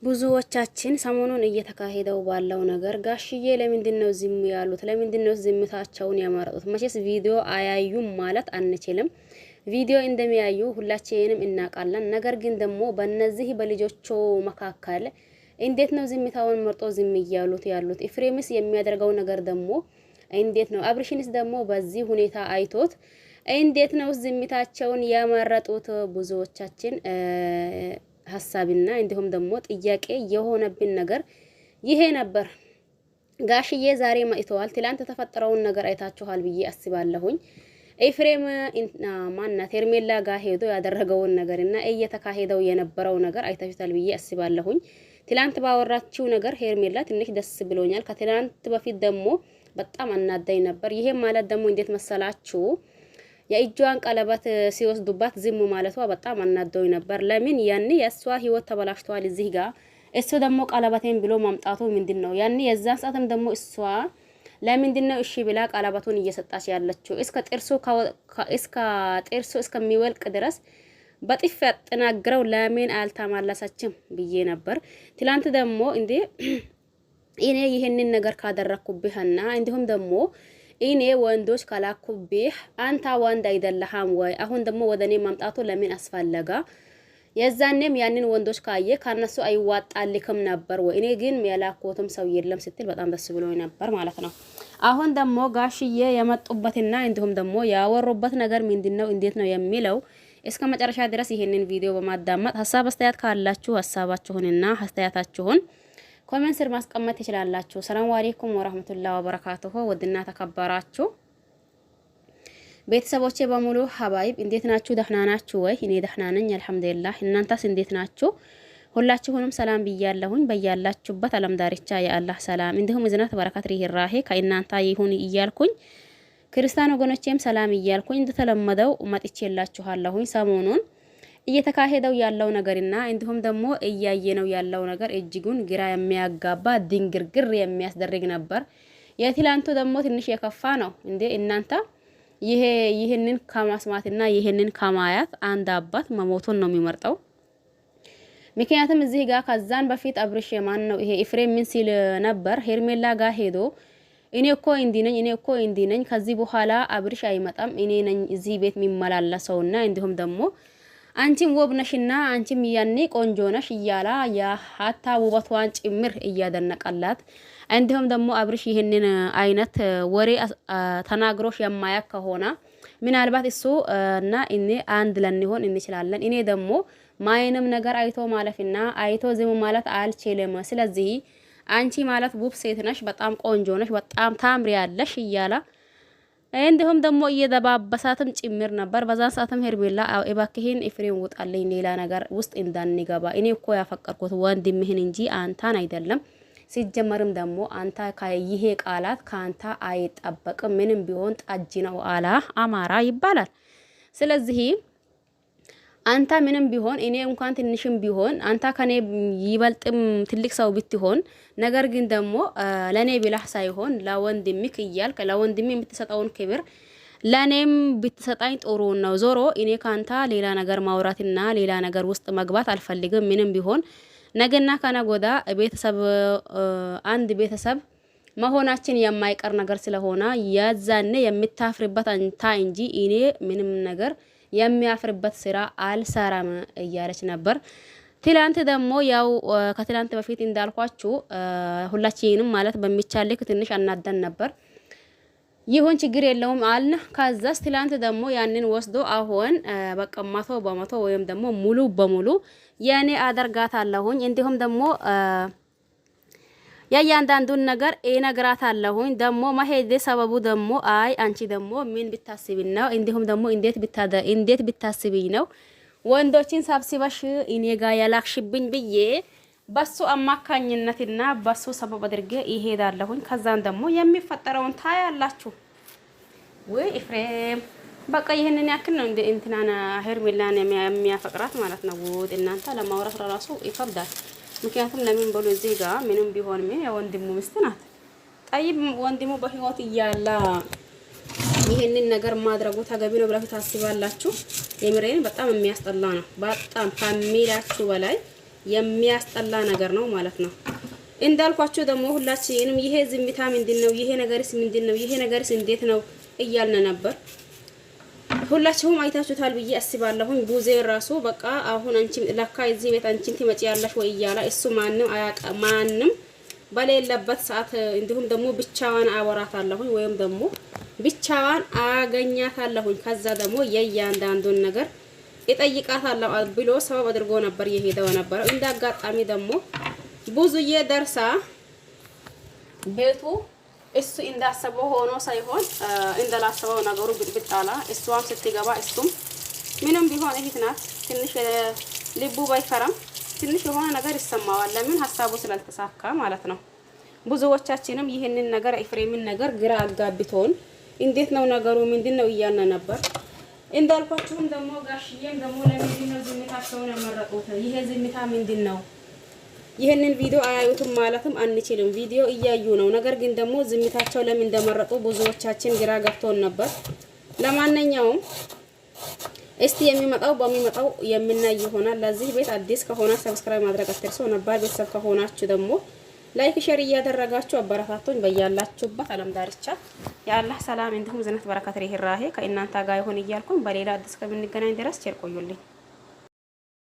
ብዙዎቻችን ሰሞኑን እየተካሄደው ባለው ነገር ጋሽዬ ለምንድነው ዝም ያሉት? ለምንድነው ዝምታቸውን ያመረጡት? መቼስ ቪዲዮ አያዩም ማለት አንችልም። ቪዲዮ እንደሚያዩ ሁላችንም እናውቃለን። ነገር ግን ደግሞ በእነዚህ በልጆቹ መካከል እንዴት ነው ዝምታውን መርጦ ዝም እያሉት ያሉት? ኤፍሬምስ የሚያደርገው ነገር ደግሞ እንዴት ነው? አብርሽንስ ደግሞ በዚህ ሁኔታ አይቶት እንዴት ነው ዝምታቸውን ያመረጡት? ብዙዎቻችን ሐሳብና እንዲሁም ደግሞ ጥያቄ የሆነብን ነገር ይሄ ነበር። ጋሽዬ ዛሬ መጥተዋል። ትላንት ተፈጠረውን ነገር አይታችኋል ብዬ አስባለሁኝ። ኤፍሬም ማናት ሄርሜላ ጋር ሄዶ ያደረገውን ነገርና እየተካሄደው የነበረው ነገር አይታችኋል ብዬ አስባለሁኝ። ትላንት ባወራችው ነገር ሄርሜላ ትንሽ ደስ ብሎኛል። ከትላንት በፊት ደግሞ በጣም አናዳኝ ነበር። ይሄ ማለት ደግሞ እንዴት መሰላችሁ? የእጇን ቀለበት ሲወስዱባት ዝም ማለቷ በጣም አናደውኝ ነበር። ለምን ያኔ የእሷ ህይወት ተበላሽቷል እዚህ ጋር እሱ ደግሞ ቀለበቴን ብሎ ማምጣቱ ምንድነው? ያኔ የዛን ሰዓትም ደግሞ እሷ ለምንድነው እሺ ብላ ቀለበቱን እየሰጣች ያለችው? እስከ ጥርሱ እስከሚወልቅ ድረስ በጥፍ ያጠናግረው ለምን አልተማለሰችም ብዬ ነበር። ትላንት ደግሞ እንዴ እኔ ይሄንን ነገር ካደረኩብህና እንዲሁም ደግሞ እኔ ወንዶች ካላኩብህ አንተ ወንድ አይደለህም ወይ? አሁን ደግሞ ወደኔ ማምጣቱ ለምን አስፈለጋ? የዛኔም ያንን ወንዶች ካየ ካነሱ አይዋጣልክም ነበር ወይ? እኔ ግን ያላኮቱም ሰው የለም ስትል በጣም ደስ ብሎኝ ነበር ማለት ነው። አሁን ደግሞ ጋሽዬ የመጡበትና እንዲሁም ደግሞ ያወሩበት ነገር ምንድነው እንዴት ነው የሚለው እስከ መጨረሻ ድረስ ይሄንን ቪዲዮ በማዳመጥ ሐሳብ አስተያየት ካላችሁ ሐሳባችሁንና አስተያየታችሁን ኮሜንት ስር ማስቀመጥ ትችላላችሁ። ሰላም አለይኩም ወራህመቱላሂ ወበረካቱሁ። ወድና ተከበራችሁ ቤተሰቦቼ በሙሉ ሀባይብ እንዴት ናችሁ? ደህና ናችሁ ወይ? እኔ ደህና ነኝ አልሐምዱሊላህ። እናንተስ እንዴት ናችሁ? ሁላችሁንም ሰላም ብያለሁኝ። በያላችሁበት ዓለም ዳርቻ የአላህ ሰላም እንዲሁም እዝነት በረከት ርህራሄ ከእናንተ ይሁን እያልኩኝ ክርስቲያን ወገኖቼም ሰላም እያልኩኝ እንደተለመደው መጥቼላችኋለሁኝ። ሰሞኑን እየተካሄደው ያለው ነገርና እንዲሁም ደግሞ እያየነው ያለው ነገር እጅጉን ግራ የሚያጋባ ድንግርግር የሚያስደርግ ነበር። የትላንቱ ደግሞ ትንሽ የከፋ ነው እንዴ እናንተ። ይሄንን ከማስማትና ይሄንን ከማያት አንድ አባት መሞቱን ነው የሚመርጠው። ምክንያቱም እዚህ ጋር ከዛን በፊት አብርሽ ማን ነው ይሄ ኤፍሬም ምን ሲል ነበር? ሄርሜላ ጋር ሄዶ እኔ እኮ እንዲህ ነኝ ከዚህ በኋላ አብርሽ አይመጣም እኔ ነኝ እዚህ ቤት የሚመላለሰውና እንዲሁም ደግሞ አንቺም ውብ ነሽና አንቺም ያኔ ቆንጆ ነሽ እያላ ሀታ ውበቷን ጭምር እያደነቀላት እንዲሁም ደግሞ አብርሽ ይሄንን አይነት ወሬ ተናግሮሽ የማያክ ከሆነ ምናልባት እሱ እና እኔ አንድ ለንሆን እንችላለን። እኔ ደግሞ ማይንም ነገር አይቶ ማለፍና አይቶ ዝም ማለት አልችልም። ስለዚህ አንቺ ማለት ውብ ሴት ነሽ፣ በጣም ቆንጆ ነሽ፣ በጣም ታምሪያለሽ እያላ እንዲሁም ደግሞ እየደባበሳትም ጭምር ነበር። በዛን ሰዓትም ሄርሜላ እባክህን ኤፍሬም ውጣልኝ ሌላ ነገር ውስጥ እንዳንገባ እኔ እኮ ያፈቀርኩት ወንድምህን እንጂ አንተን አይደለም። ሲጀመርም ደግሞ አንተ ይሄ ቃላት ካንተ አይጠበቅም። ምንም ቢሆን ጠጅ ነው አላ አማራ ይባላል። ስለዚህ አንተ ምንም ቢሆን እኔ እንኳን ትንሽም ቢሆን አንተ ከኔ ይበልጥም ትልቅ ሰው ብትሆን ነገር ግን ደግሞ ለኔ ብላህ ሳይሆን ለወንድምክ እያልክ ለወንድም የምትሰጠውን ክብር ለኔም ብትሰጣኝ ጥሩ ነው። ዞሮ እኔ ካንተ ሌላ ነገር ማውራትና ሌላ ነገር ውስጥ መግባት አልፈልግም። ምንም ቢሆን ነገና ከነጎዳ ቤተሰብ አንድ ቤተሰብ መሆናችን የማይቀር ነገር ስለሆነ ያዛኔ የምታፍርበት አንተ እንጂ እኔ ምንም ነገር የሚያፍርበት ስራ አልሰራም እያለች ነበር። ትላንት ደግሞ ያው ከትላንት በፊት እንዳልኳችሁ ሁላችንም ማለት በሚቻል ልክ ትንሽ አናደን ነበር። ይሁን ችግር የለውም አልን። ከዛስ ትላንት ደግሞ ያንን ወስዶ አሁን በቃ 100% ወይም ደግሞ ሙሉ በሙሉ ያኔ አደርጋታለሁኝ እንዲሁም ደግሞ ያያንዳንዱን ነገር እነግራታለሁኝ። ደግሞ መሄድ ሰበቡ ደግሞ አይ አንቺ ደግሞ ምን ብታስቢኝ ነው? እንዲሁም ደግሞ እንዴት ብታስቢኝ ነው ወንዶችን ሰብስበሽ እኔ ጋር ያላክሽብኝ ብዬ በሱ አማካኝነትና በሱ ሰበብ አድርጌ ይሄዳለሁኝ። ከዛን ደግሞ የሚፈጠረውን ታያላችሁ። ወይ ኤፍሬም በቃ ይሄንን ያክል ነው እንትና ሄርሜላን የሚያፈቅራት ማለት ነው። ውድ እናንተ ለማውራት ራሱ ይከብዳል። ምክንያቱም ለምን ብሎ እዚህ ጋር ምንም ቢሆን ምን የወንድሙ ሚስት ናት። ጠይብ ወንድሙ በህይወት እያለ ይሄንን ነገር ማድረጉ ተገቢ ነው ብላችሁ ታስባላችሁ? የምሬን በጣም የሚያስጠላ ነው። በጣም ከሚላችሁ በላይ የሚያስጠላ ነገር ነው ማለት ነው። እንዳልኳችሁ ደግሞ ሁላችንም ይሄ ዝምታ ምንድነው? ይሄ ነገርስ ምንድነው? ይሄ ነገርስ እንዴት ነው እያልን ነበር። ሁላችሁም አይታችሁታል ብዬ አስባለሁኝ። ቡዜ ራሱ በቃ አሁን አንቺ ለካ እዚህ ቤት አንቺም ትመጪያለሽ ወይ እያለ እሱ ማንም በሌለበት ሰዓት እንዲሁም ደግሞ ብቻዋን አወራታለሁኝ ወይም ደግሞ ብቻዋን አገኛታለሁኝ ከዛ ደግሞ የእያንዳንዱን ነገር እጠይቃታለሁ ብሎ ሰበብ አድርጎ ነበር የሄደው ነበር። እንደ አጋጣሚ ደግሞ ብዙዬ ደርሳ ቤቱ እሱ እንዳሰበው ሆኖ ሳይሆን እንደላሰበው ነገሩ ብጥብጥ አለ። እሷም ስትገባ እሱም ምንም ቢሆን እህት ናት፣ ትንሽ ልቡ ባይፈራም ትንሽ የሆነ ነገር ይሰማዋል። ለምን ሀሳቡ ስላልተሳካ ማለት ነው። ብዙዎቻችንም ይህንን ነገር ኤፍሬምን ነገር ግራ አጋብቶን እንዴት ነው ነገሩ ምንድነው እያልን ነበር። እንዳልኳችሁም ደግሞ ጋሽዬም ደግሞ ለምንድነው ዝምታቸውን ያመረጡት? ይሄ ዝምታ ምንድነው? ይሄንን ቪዲዮ አያዩትም ማለትም አንችልም። ቪዲዮ እያዩ ነው። ነገር ግን ደግሞ ዝምታቸው ለምን እንደመረጡ ብዙዎቻችን ግራ ገብቶን ነበር። ለማንኛውም እስቲ በሚመጣው የምናይ ይሆናል። ለዚህ ቤት አዲስ ከሆነ ሰብስክራይብ ማድረግ አትርሱ። ነባር ቤተሰብ ከሆናችሁ ደግሞ ላይክ ሼር እያደረጋችሁ አበረታቱኝ። በያላችሁበት ዓለም ዳርቻ የአላህ ሰላም እንዲሁም ዝነት በረከት ርህራሄ ከእናንተ ጋር ይሁን እያልኩኝ በሌላ አዲስ ከምንገናኝ ድረስ ቸር ቆዩልኝ።